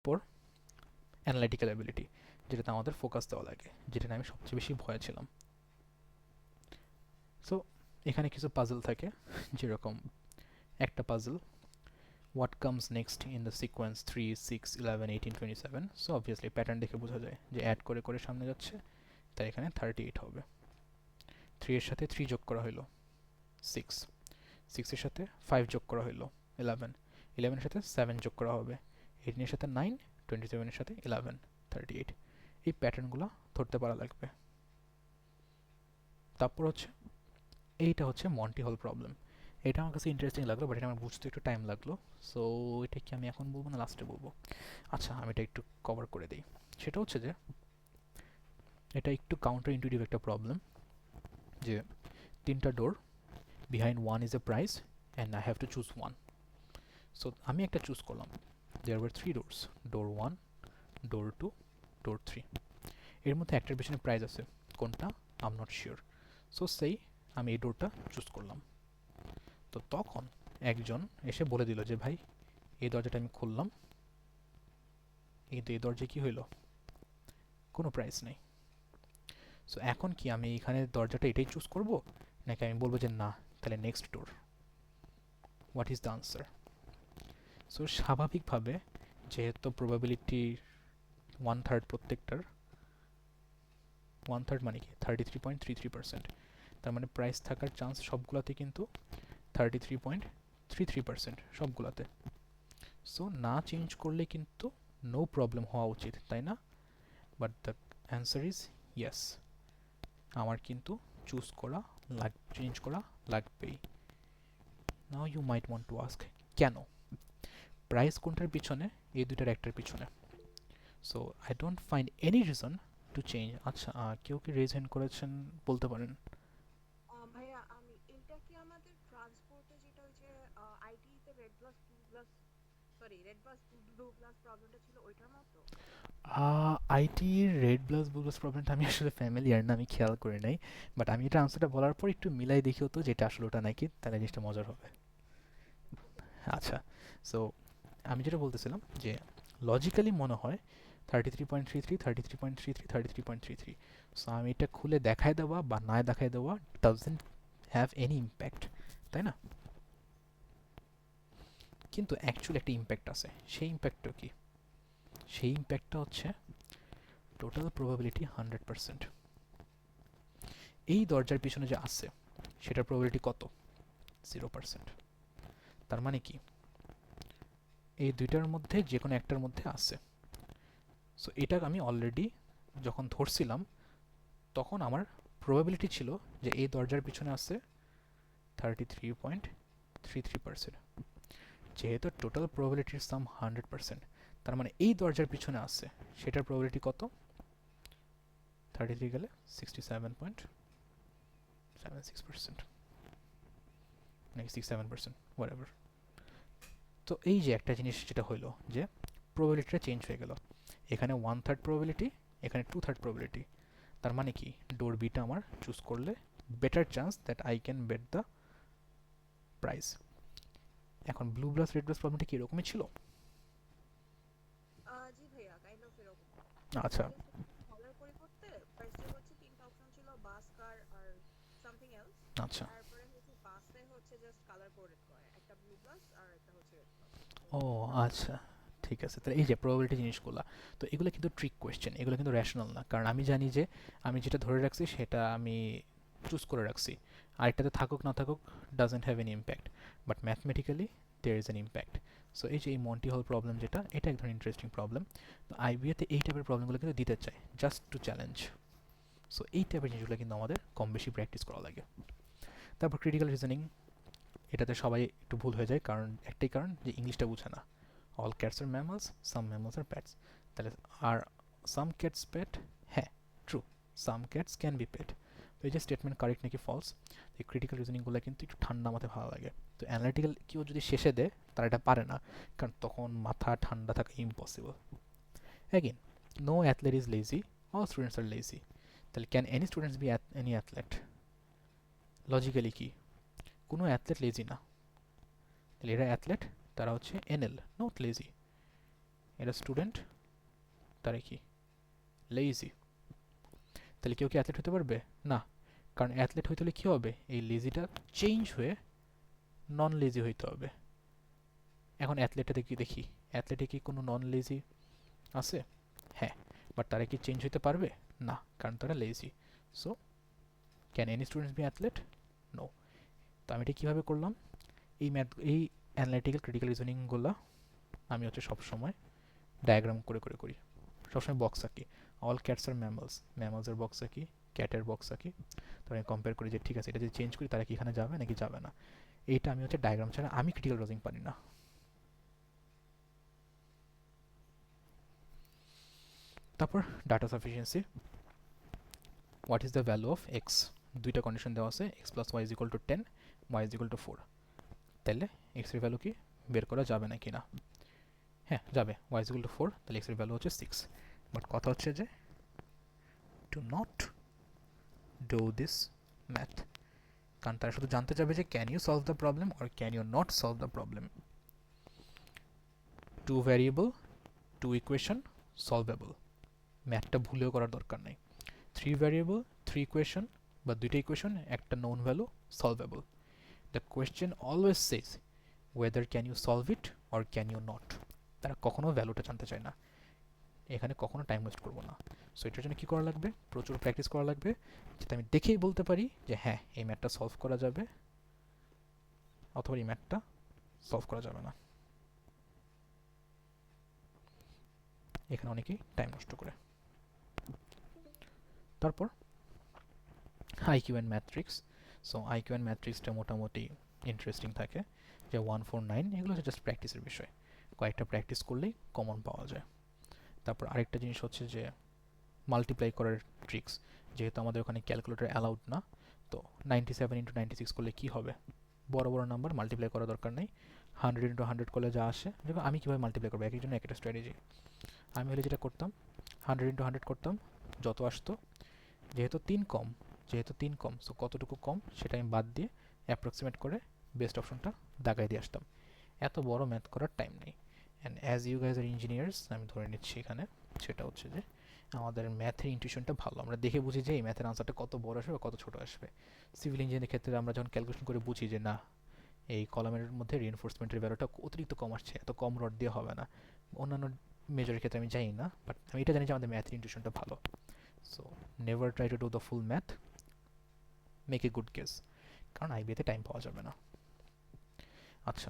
পর analytical ability, যেটাতে আমাদের ফোকাস দেওয়া লাগে, যেটা নিয়ে আমি সবচেয়ে বেশি ভয় ছিলাম। সো এখানে কিছু পাজল থাকে, যেরকম একটা puzzle, what comes next in the sequence 3 6 11 18 27, so obviously pattern দেখে বোঝা যায় যে অ্যাড করে করে সামনে যাচ্ছে, তাই এখানে 38 হবে। 3 এর সাথে 3 যোগ করা হলো 6, 6 এর সাথে 5 যোগ করা হলো 11, 11 এর সাথে 7 যোগ করা হবে 18 এর সাথে 9, 27 এর সাথে 11, 38। এই প্যাটার্নগুলো ধরতে পারা লাগবে। তারপর হচ্ছে এইটা হচ্ছে মন্টি হল প্রবলেম। এটা আমার কাছে ইন্টারেস্টিং লাগলো, বাট এটা আমার বুঝতে একটু টাইম লাগলো। সো এটা কি আমি এখন বলবো না লাস্টে বলবো? আচ্ছা, আমি এটা একটু কভার করে দিই। সেটা হচ্ছে যে এটা একটু কাউন্টার ইন্টুইটিভ একটা প্রবলেম, যে তিনটা door, behind one is a prize and I have to choose one. So আমি একটা চুজ করলাম, there were three doors, door one, door two, door three. এর মধ্যে একটার পেছনে প্রাইস আছে, কোনটা I am not sure. So সেই আমি এই ডোরটা চুজ করলাম। তো তখন একজন এসে বলে দিল যে ভাই, এই দরজাটা আমি খুললাম, কিন্তু এই দরজায় কী হইলো, কোনো প্রাইস নেই। সো এখন কি আমি এখানে দরজাটা এটাই চুজ করব, নাকি আমি বলবো যে না, তাহলে next door? What is the answer? So স্বাভাবিকভাবে, যেহেতু প্রবাবিলিটি ওয়ান থার্ড প্রত্যেকটার, ওয়ান থার্ড মানে কি 33.33%, তার মানে প্রাইস থাকার চান্স সবগুলোতে কিন্তু 33.33% সবগুলোতে। সো না চেঞ্জ করলে কিন্তু নো প্রবলেম হওয়া উচিত, তাই না? But the answer is yes, আমার কিন্তু চুজ করা চেঞ্জ করা লাগবেই। Now you might want to ask, কেন? প্রাইস কোনটার পিছনে? এই দুইটার একটার পিছনে। So I don't find any reason to change. আচ্ছা, কেউ কি রেজ হ্যান্ড করেছেন, বলতে পারেন? ভাইয়া আমি এইটা কি আমাদের ট্রান্সপোর্টে যেটা ওই যে আইটি তে red plus blue plus, sorry red plus blue plus প্রবলেমটা ছিল ওইটার মতো? আইটির রেড ব্লাস ব্লু ব্লাস প্রবলেমটা আমি আসলে ফ্যামিলিয়ার না, আমি খেয়াল করি নাই। বাট আমি এটা আনসারটা বলার পর একটু মিলাই দেখি হতো যেটা আসলে ওটা নাকি, তাহলে জিনিসটা মজার হবে। ওকে। আচ্ছা, সো আমি যেটা বলতেছিলাম যে লজিক্যালি মনে হয় 33.33, 33.33, 33.33। সো আমি এটা খুলে দেখায় দেওয়া বা না দেখায় দেওয়া ডাজেন্ট হ্যাভ এনি ইম্প্যাক্ট, তাই না? কিন্তু অ্যাকচুয়ালি একটা ইম্প্যাক্ট আছে। সেই ইম্প্যাক্টটা কি? সেই ইম্প্যাক্টটা হচ্ছে টোটাল প্রবাবিলিটি 100%। এই দরজার পিছনে যে আছে, সেটার প্রবাবিলিটি কত? 0%। তার মানে কি, এই দুইটার মধ্যে যে কোনো একটার মধ্যে আছে। সো এটা আমি অলরেডি যখন ধরছিলাম, তখন আমার প্রবাবিলিটি ছিল যে এই দরজার পিছনে আছে 33.33%। যেহেতু টোটাল প্রবাবিলিটির সাম 100%, তার মানে এই দরজার পিছনে আছে, সেটার প্রবাবিলিটি কত? 33 গেলে 67.76%, নাকি 67%, হোয়াটএভার। তো এই যে একটা জিনিস যেটা হইলো, যে প্রবাবিলিটিটা চেঞ্জ হয়ে গেল। এখানে ওয়ান থার্ড প্রবাবিলিটি, এখানে টু থার্ড প্রবাবিলিটি। তার মানে কি, ডোর বিটা আমার চুজ করলে better chance that I can bet the prize. এখন ব্লু ব্লাস রেড ব্লাস প্রবলেমটা কি এরকমই ছিল? জি ভাইয়া, কাইন্ড অফ এরকমই। আচ্ছা। জাস্ট কলার পরিবর্তে ফার্স্টে হচ্ছে তিনটা অপশন ছিল, বাস, কার আর সামথিং এলস। আচ্ছা। তারপরে হচ্ছে বাসে হচ্ছে জাস্ট কালার কোডেড করে, একটা ব্লু প্লাস আর একটা হচ্ছে রেড প্লাস। তো ও আচ্ছা, ঠিক আছে। তাহলে এই যে প্রবাবিলিটি জিনিসগুলো, তো এগুলো কিন্তু ট্রিক কোয়েশ্চেন, এগুলো কিন্তু র্যাশনাল না, কারণ আমি জানি যে আমি যেটা ধরে রাখছি সেটা আমি চুজ করে রাখছি। আরেকটাতে থাকুক না থাকুক, doesn't have any impact, but mathematically there is an impact. So এই যে এই মন্টি হল প্রবলেম যেটা, এটা এক ধরনের ইন্টারেস্টিং প্রবলেম। তো আইবিএতে এই টাইপের প্রবলেমগুলো কিন্তু দিতে চায়, জাস্ট টু চ্যালেঞ্জ। সো এই টাইপের জিনিসগুলো কিন্তু আমাদের কম বেশি প্র্যাকটিস করা লাগে। তারপর ক্রিটিক্যাল রিজনিং, এটাতে সবাই একটু ভুল হয়ে যায়, কারণ একটাই কারণ, যে ইংলিশটা বুঝে না। All cats are mammals, some mammals are pets. তাহলে আর সাম ক্যাটস পেট, হ্যাঁ true, some cats can be pet. তো এই যে স্টেটমেন্ট কারেক্ট নাকি ফলস, এই ক্রিটিক্যাল রিজনিংগুলো কিন্তু একটু ঠান্ডা মাথায় ভালো লাগে। তো অ্যানালিটিক্যাল কেউ যদি শেষে দেয়, তারা এটা পারে না, কারণ তখন মাথা ঠান্ডা থাকা impossible. Again, no athlete is lazy, all students are lazy. তাহলে can any students be any athlete? Logically কি, কোনো অ্যাথলেট লেজি না। তাহলে এরা অ্যাথলেট, তারা হচ্ছে এনএল, নট লেজি। এরা স্টুডেন্ট, তারা কি লেজি। তাহলে কেউ কি অ্যাথলেট হতে পারবে? না, কারণ অ্যাথলেট হইতে হলে কী হবে, এই লেজিটা চেঞ্জ হয়ে নন লেজি হইতে হবে। এখন অ্যাথলেটে কি দেখি, অ্যাথলেটে কি কোনো নন লেজি আছে? হ্যাঁ, বাট তারা কি চেঞ্জ হইতে পারবে? না, কারণ তারা lazy. So can any students be athlete? No. তো আমি এটা কীভাবে করলাম, এই অ্যানালিটিক্যাল ক্রিটিক্যাল রিজনিংগুলো আমি হচ্ছে সবসময় ডায়াগ্রাম করে করে করি, সবসময় বক্স আঁকি। All cats are mammals, ম্যামলসের box আঁকি, ক্যাটের বক্স আঁকি, তো আমি কম্পেয়ার করি যে ঠিক আছে এটা যদি চেঞ্জ করি তারা কি এখানে যাবে নাকি যাবে না। এইটা আমি হচ্ছে ডায়াগ্রাম ছাড়া আমি ক্রিটিক্যাল রিজনিং পারি না। তারপর data sufficiency, what is the value of X, দুইটা কন্ডিশন দেওয়া আছে, X plus Y is equal to 10, Y is equal to 4। তাহলে এক্স এর ভ্যালু কি বের করা যাবে নাকি না? হ্যাঁ যাবে, ওয়াই ইজ ইকুয়াল টু 4, তাহলে এক্স এর ভ্যালু হচ্ছে 6। বাট কথা হচ্ছে যে to not do this math, কারণ তারা শুধু জানতে চাবে যে can you solve the problem or can you not solve the problem. 2 variable, 2 equation, solvable, ম্যাথটা ভুলেও করার দরকার নেই। 3 ভ্যারিয়েবল, 3 ইকুয়েশন বা দুইটা ইকুয়েশন, একটা known value, solvable. The question always says whether can you solve it or can you not. তারা কখনো ভ্যালুটা জানতে চায় না, এখানে কখনো টাইম ওয়েস্ট করবো না। সো এটার জন্য কী করা লাগবে, প্রচুর প্র্যাকটিস করা লাগবে, যাতে আমি দেখেই বলতে পারি যে হ্যাঁ এই ম্যাথটা সলভ করা যাবে অথবা এই ম্যাথটা সলভ করা যাবে না। এখানে অনেকেই টাইম নষ্ট করে। তারপর IQ and matrix. So IQ and ম্যাট্রিক্সটা মোটামুটি ইন্টারেস্টিং থাকে, যে 1, 4, 9 এগুলো হচ্ছে জাস্ট প্র্যাকটিসের বিষয়, কয়েকটা প্র্যাকটিস করলেই কমন পাওয়া যায়। তারপর আরেকটা জিনিস হচ্ছে যে মাল্টিপ্লাই করার ট্রিক্স, যেহেতু আমাদের ওখানে ক্যালকুলেটর অ্যালাউড না, তো 97 ইন্টু 96 করলে কী হবে, বড় বড় নাম্বার মাল্টিপ্লাই করার দরকার নেই, 100 ইন্টু 100 করলে যা আসে, দেখো আমি কীভাবে মাল্টিপ্লাই করবো, এক একজন এক একটা স্ট্র্যাটেজি। আমি হলে যেটা করতাম 100 ইন্টু 100 করতাম, যত আসতো, যেহেতু 3 কম, সো কতটুকু কম সেটা আমি বাদ দিয়ে অ্যাপ্রক্সিমেট করে বেস্ট অপশনটা দাগাই দিয়ে আসতাম। এত বড় ম্যাথ করার টাইম নেই। And as you guys are engineers, আমি ধরে নিচ্ছি এখানে সেটা হচ্ছে যে আমাদের ম্যাথের ইনটিউশনটা ভালো, আমরা দেখে বুঝি যে এই ম্যাথের আনসারটা কত বড় আসবে বা কত ছোট আসবে। সিভিল ইঞ্জিনিয়ারিং ক্ষেত্রে আমরা যখন ক্যালকুলেশন করে বুঝি যে না এই কলামের মধ্যে রিএনফোর্সমেন্টের ভ্যালুটা অতিরিক্ত কম আসছে, এত কম রড দিয়ে হবে না। অন্যান্য মেজরের ক্ষেত্রে আমি জানি না, বাট আমি এটা জানি যে আমাদের ম্যাথের ইনটিউশনটা ভালো। So never try to do the full math, make a good guess, কারণ আইবিএতে টাইম পাওয়া যাবে না। আচ্ছা,